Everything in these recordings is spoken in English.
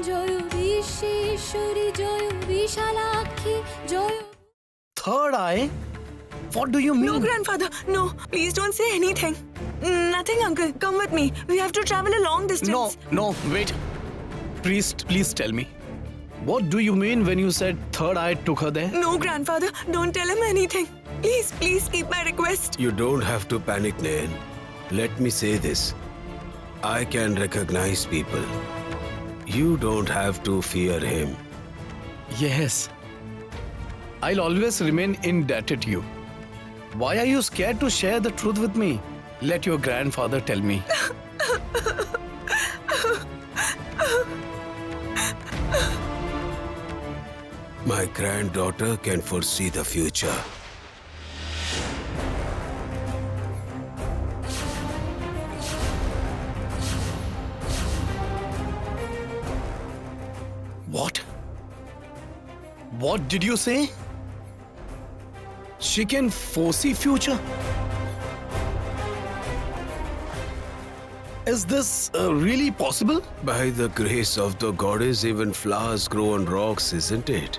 Joy Bishweshwari Joy Bishalakshi Joy Third eye? What do you mean? No, grandfather. No, please don't say anything. Nothing, uncle. Come with me. We have to travel a long distance. No, wait. Please tell me. What do you mean when you said third eye took her there? No, grandfather. Don't tell him anything. Please keep my request. You don't have to panic, Nain. Let me say this. I can recognize people. You don't have to fear him. Yes. I'll always remain indebted to you. Why are you scared to share the truth with me? Let your grandfather tell me. My granddaughter can foresee the future. What? What did you say? She can foresee future? Is this really possible? By the grace of the goddess, even flowers grow on rocks, isn't it?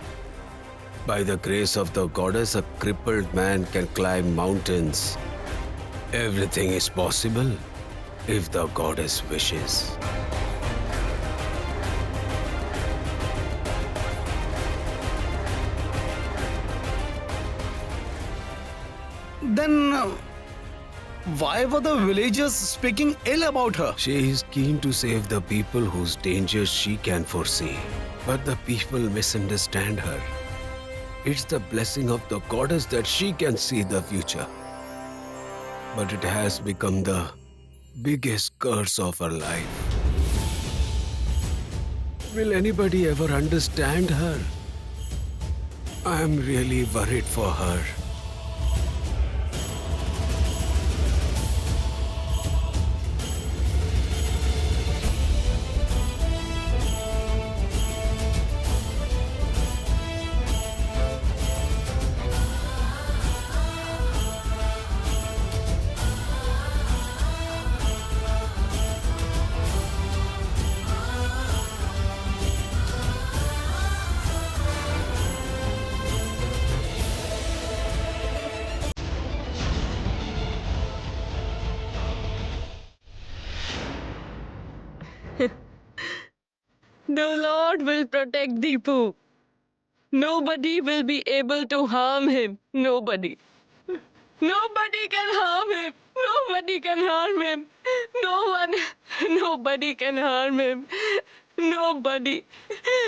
By the grace of the goddess, a crippled man can climb mountains. Everything is possible if the goddess wishes. Then why were the villagers speaking ill about her? She is keen to save the people whose dangers she can foresee. But the people misunderstand her. It's the blessing of the goddess that she can see the future. But it has become the biggest curse of her life. Will anybody ever understand her? I am really worried for her. The Lord will protect Deepu. Nobody will be able to harm him. Nobody. Nobody can harm him. Nobody can harm him. No one. Nobody can harm him. Nobody.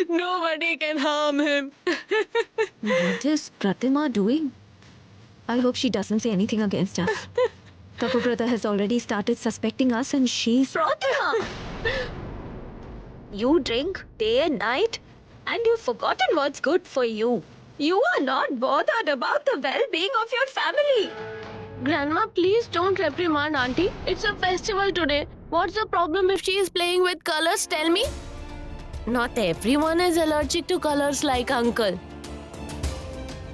Nobody can harm him. What is Pratima doing? I hope she doesn't say anything against us. Kapoor brother has already started suspecting us and she's... Pratima! You drink day and night and you've forgotten what's good for you. You are not bothered about the well-being of your family. Grandma, please don't reprimand Auntie. It's a festival today. What's the problem if she is playing with colors? Tell me. Not everyone is allergic to colors like Uncle.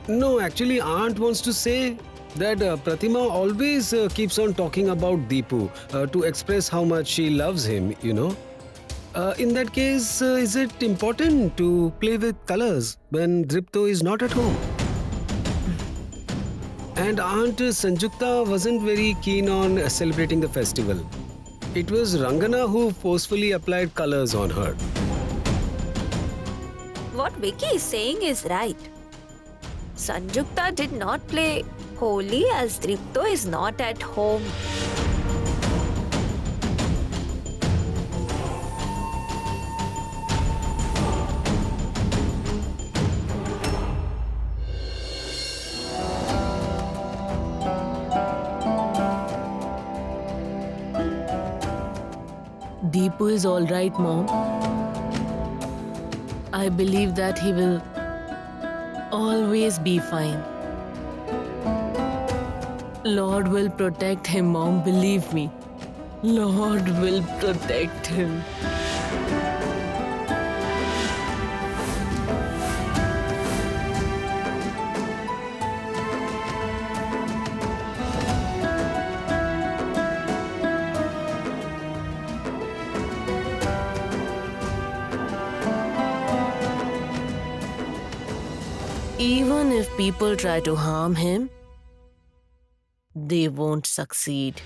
No, actually, Aunt wants to say that Pratima always keeps on talking about Deepu to express how much she loves him, you know. In that case, is it important to play with colors when Dripto is not at home? And Aunt Sanjukta wasn't very keen on celebrating the festival. It was Rangana who forcefully applied colors on her. What Vicky is saying is right. Sanjukta did not play Holi as Dripto is not at home. Deepu is all right, Mom. I believe that he will always be fine. Lord will protect him, Mom. Believe me. Lord will protect him. Even if people try to harm him, they won't succeed.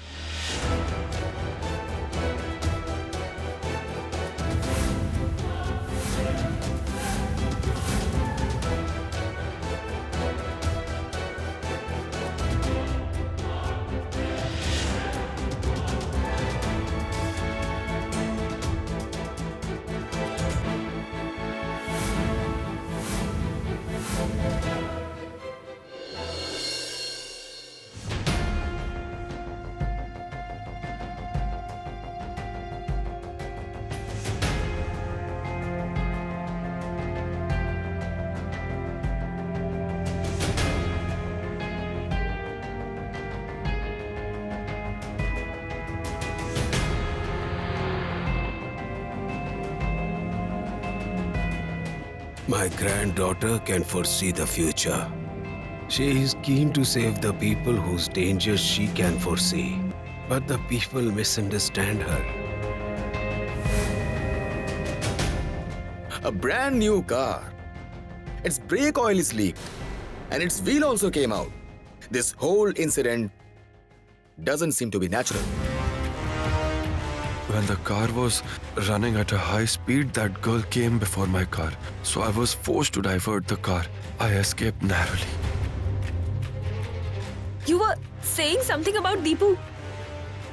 My granddaughter can foresee the future. She is keen to save the people whose dangers she can foresee. But the people misunderstand her. A brand new car. Its brake oil is leaked. And its wheel also came out. This whole incident doesn't seem to be natural. When the car was running at a high speed, that girl came before my car. So I was forced to divert the car. I escaped narrowly. You were saying something about Deepu.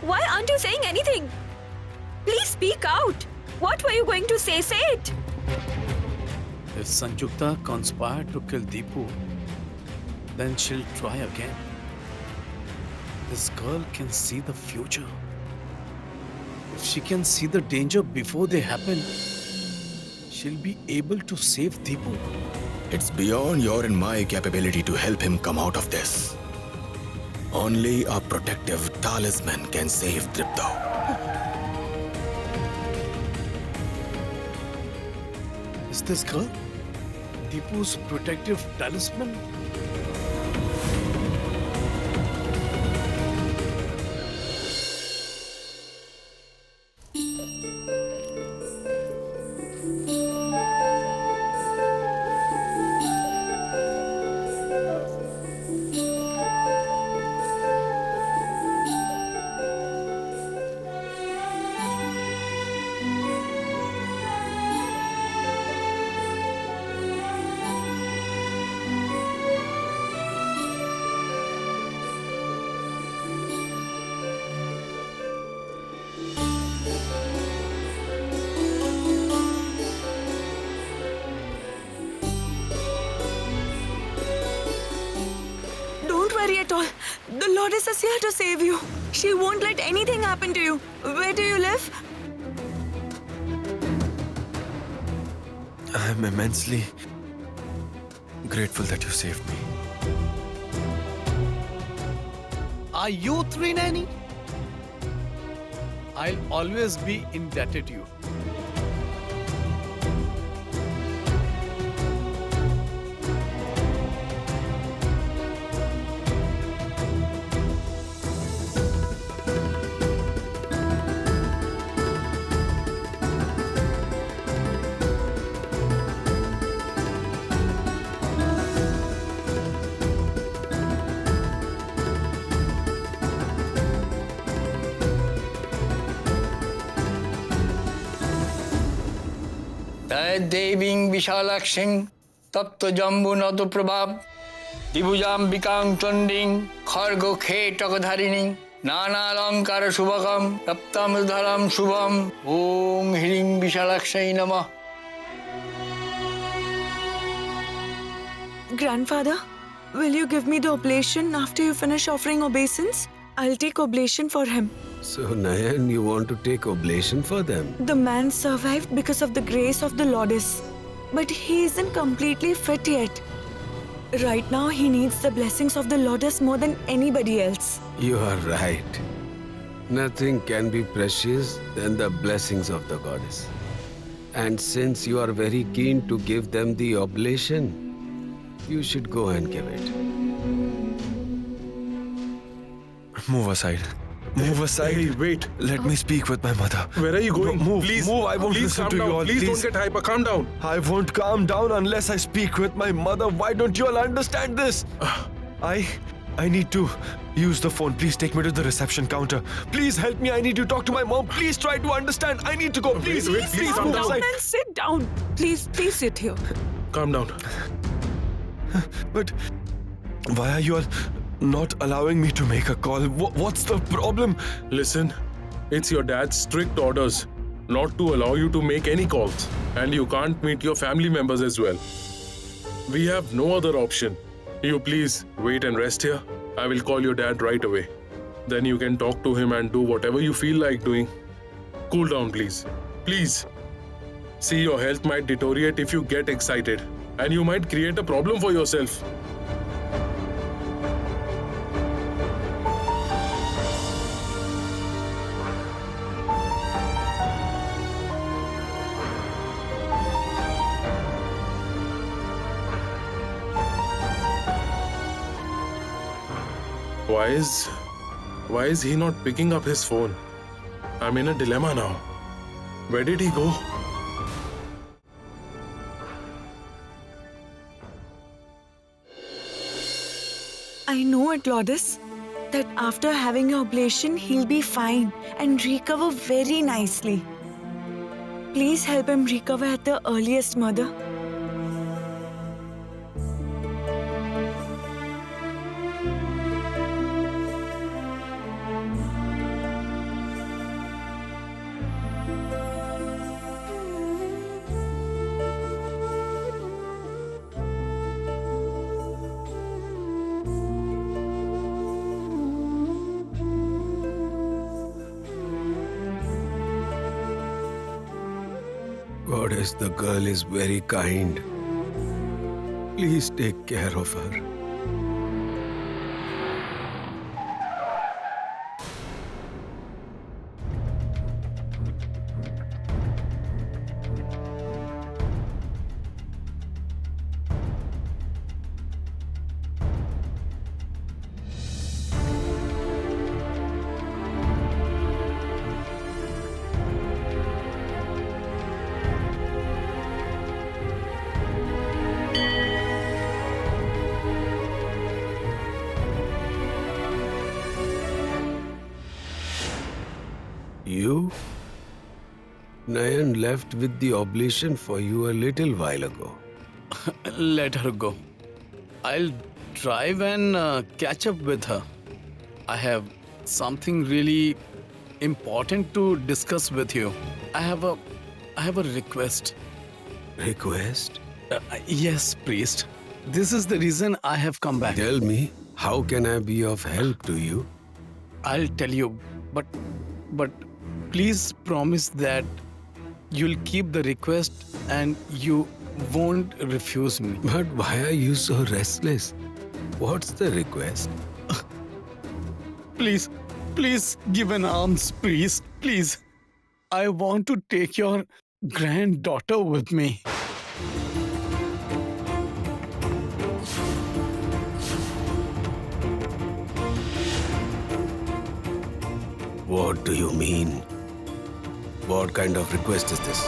Why aren't you saying anything? Please speak out. What were you going to say? Say it. If Sanjukta conspired to kill Deepu, then she'll try again. This girl can see the future. If she can see the danger before they happen, she'll be able to save Deepu. It's beyond your and my capability to help him come out of this. Only a protective talisman can save Dripto. Is this girl Deepu's protective talisman? Don't worry at all. The Lourdes is here to save you. She won't let anything happen to you. Where do you live? I'm immensely grateful that you saved me. Are you Trinani? I'll always be indebted to you. देवीं विशालाक्षीं तप्त जम्बू नदु प्रभाव दिभुजाम्बिकां चण्डीं खड्ग खेटकधारिणीं नानालंकार शुभकं तप्तमृधरं शुभम ओं ह्रीं विशालाक्षै नमः. Grandfather, will you give me the oblation after you finish offering obeisance? I'll take oblation for him. So, Nayan, you want to take oblation for them? The man survived because of the grace of the Lourdes. But he isn't completely fit yet. Right now, he needs the blessings of the Lourdes more than anybody else. You are right. Nothing can be precious than the blessings of the goddess. And since you are very keen to give them the oblation, you should go and give it. Move aside. Move aside. Hey, wait. Let me speak with my mother. Where are you going? Move, please, move. I won't please listen calm to down. you all. Please don't get hyper. Calm down. I won't calm down unless I speak with my mother. Why don't you all understand this? I need to use the phone. Please take me to the reception counter. Please help me. I need to talk to my mom. Please try to understand. I need to go. Please, please calm Calm down. down and sit down. Please sit here. Calm down. But why are you all not allowing me to make a call? What's the problem? Listen, it's your dad's strict orders not to allow you to make any calls. And you can't meet your family members as well. We have no other option. You please wait and rest here. I will call your dad right away. Then you can talk to him and do whatever you feel like doing. Cool down, please. Please. See, your health might deteriorate if you get excited. And you might create a problem for yourself. Why is he not picking up his phone? I'm in a dilemma now. Where did he go? I know it, Lourdes, that after having your oblation, he'll be fine and recover very nicely. Please help him recover at the earliest, Mother. Goddess, the girl is very kind. Please take care of her. You? Nayan left with the oblation for you a little while ago. Let her go. I'll drive and catch up with her. I have something really important to discuss with you. I have a request. Request? Yes, priest. This is the reason I have come back. Tell me, how can I be of help to you? I'll tell you, but please promise that you'll keep the request and you won't refuse me. But why are you so restless? What's the request? Please give an alms, priest. Please. I want to take your granddaughter with me. What do you mean? What kind of request is this?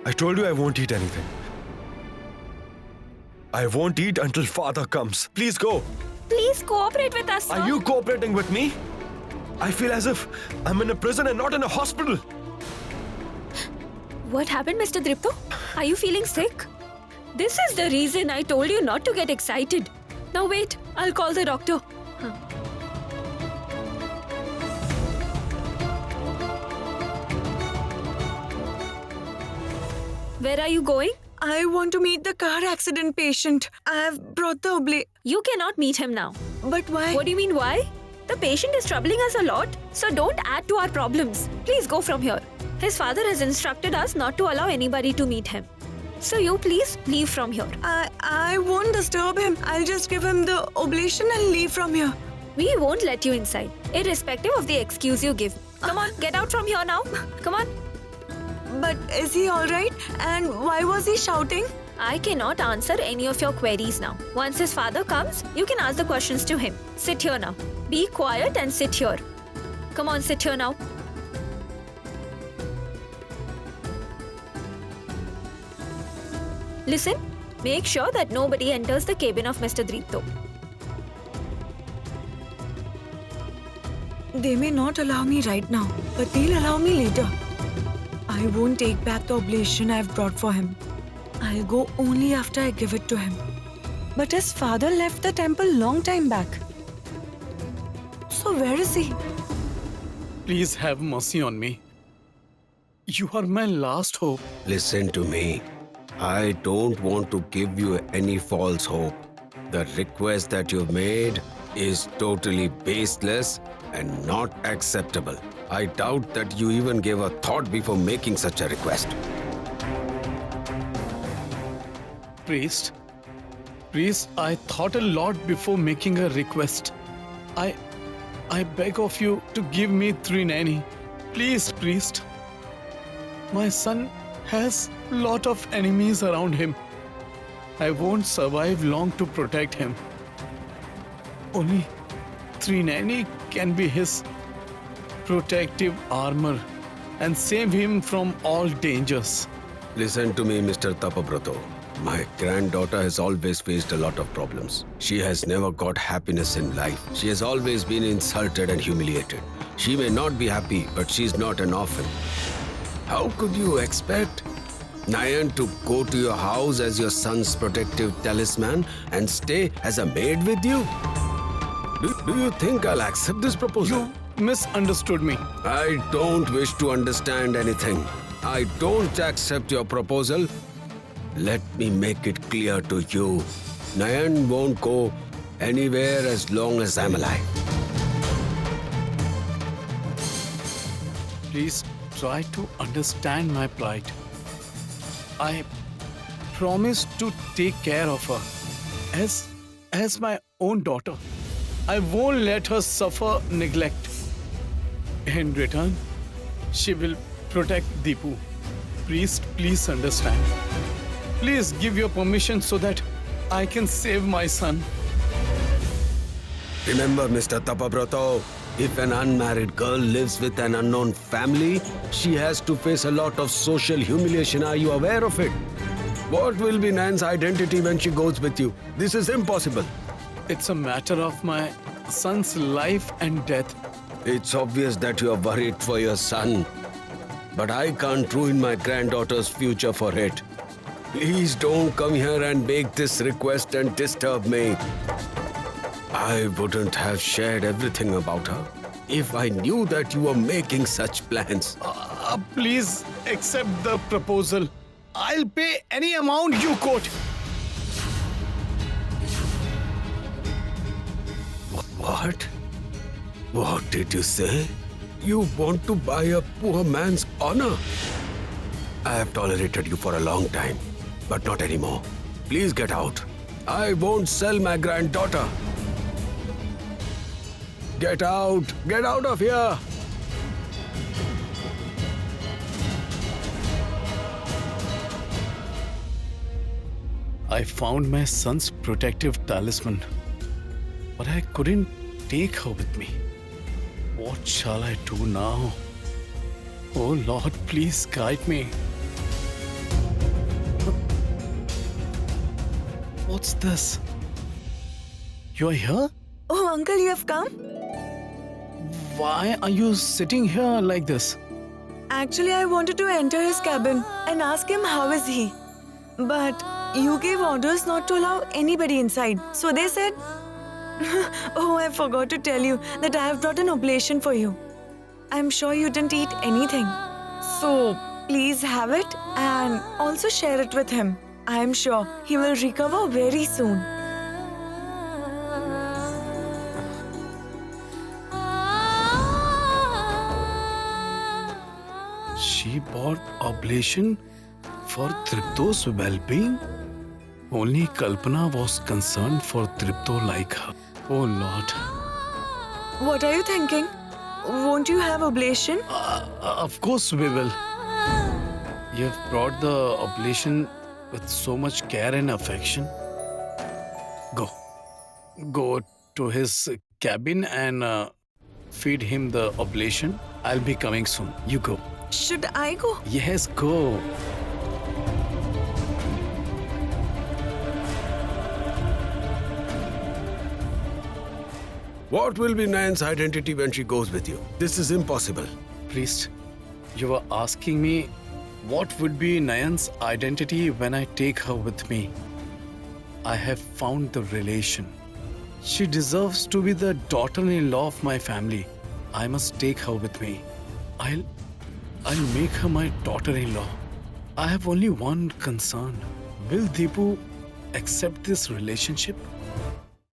I told you I won't eat anything. I won't eat until father comes. Please go. Please cooperate with us, sir. Are you cooperating with me? I feel as if I'm in a prison and not in a hospital. What happened, Mr. Dripto? Are you feeling sick? This is the reason I told you not to get excited. Now wait, I'll call the doctor. Where are you going? I want to meet the car accident patient. I have brought the You cannot meet him now. But why? What do you mean, why? The patient is troubling us a lot, so don't add to our problems. Please go from here. His father has instructed us not to allow anybody to meet him. So you please leave from here. I won't disturb him. I'll just give him the oblation and leave from here. We won't let you inside, irrespective of the excuse you give. Come on, get out from here now. Come on. But is he alright? And why was he shouting? I cannot answer any of your queries now. Once his father comes, you can ask the questions to him. Sit here now. Be quiet and sit here. Come on, sit here now. Listen, make sure that nobody enters the cabin of Mr. Dripto. They may not allow me right now, but they'll allow me later. I won't take back the oblation I've brought for him. I'll go only after I give it to him. But his father left the temple long time back. So where is he? Please have mercy on me. You are my last hope. Listen to me. I don't want to give you any false hope. The request that you've made is totally baseless and not acceptable. I doubt that you even gave a thought before making such a request. Priest, I thought a lot before making a request. I beg of you to give me Trinani. Please, priest. My son has lot of enemies around him. I won't survive long to protect him. Only Trinani can be his protective armor and save him from all dangers. Listen to me, Mr. Tapabrato. My granddaughter has always faced a lot of problems. She has never got happiness in life. She has always been insulted and humiliated. She may not be happy, but she's not an orphan. How could you expect Nayan to go to your house as your son's protective talisman and stay as a maid with you? Do you think I'll accept this proposal? You misunderstood me. I don't wish to understand anything. I don't accept your proposal. Let me make it clear to you. Nayan won't go anywhere as long as I'm alive. Please try to understand my plight. I promise to take care of her as my own daughter. I won't let her suffer neglect. In return, she will protect Deepu. Priest, please understand. Please give your permission so that I can save my son. Remember, Mr. Tapabrato, if an unmarried girl lives with an unknown family, she has to face a lot of social humiliation. Are you aware of it? What will be Nan's identity when she goes with you? This is impossible. It's a matter of my son's life and death. It's obvious that you are worried for your son. But I can't ruin my granddaughter's future for it. Please don't come here and make this request and disturb me. I wouldn't have shared everything about her if I knew that you were making such plans. Please accept the proposal. I'll pay any amount you quote. What? What did you say? You want to buy a poor man's honor? I have tolerated you for a long time, but not anymore. Please get out. I won't sell my granddaughter. Get out! Get out of here! I found my son's protective talisman, but I couldn't take her with me. What shall I do now? Oh Lord, please guide me. What's this? You're here? Oh, uncle, you have come? Why are you sitting here like this? Actually, I wanted to enter his cabin and ask him how is he. But you gave orders not to allow anybody inside. So they said... Oh, I forgot to tell you that I have brought an oblation for you. I'm sure you didn't eat anything. So, please have it and also share it with him. I'm sure he will recover very soon. She bought oblation for Tripto's well-being? Only Kalpana was concerned for Tripto like her. Oh Lord. What are you thinking? Won't you have oblation? Of course we will. You have brought the oblation with so much care and affection. Go to his cabin and feed him the oblation. I'll be coming soon. You go. Should I go? Yes, go. What will be Nayan's identity when she goes with you? This is impossible. Priest, you were asking me what would be Nayan's identity when I take her with me. I have found the relation. She deserves to be the daughter-in-law of my family. I must take her with me. I'll make her my daughter-in-law. I have only one concern. Will Deepu accept this relationship?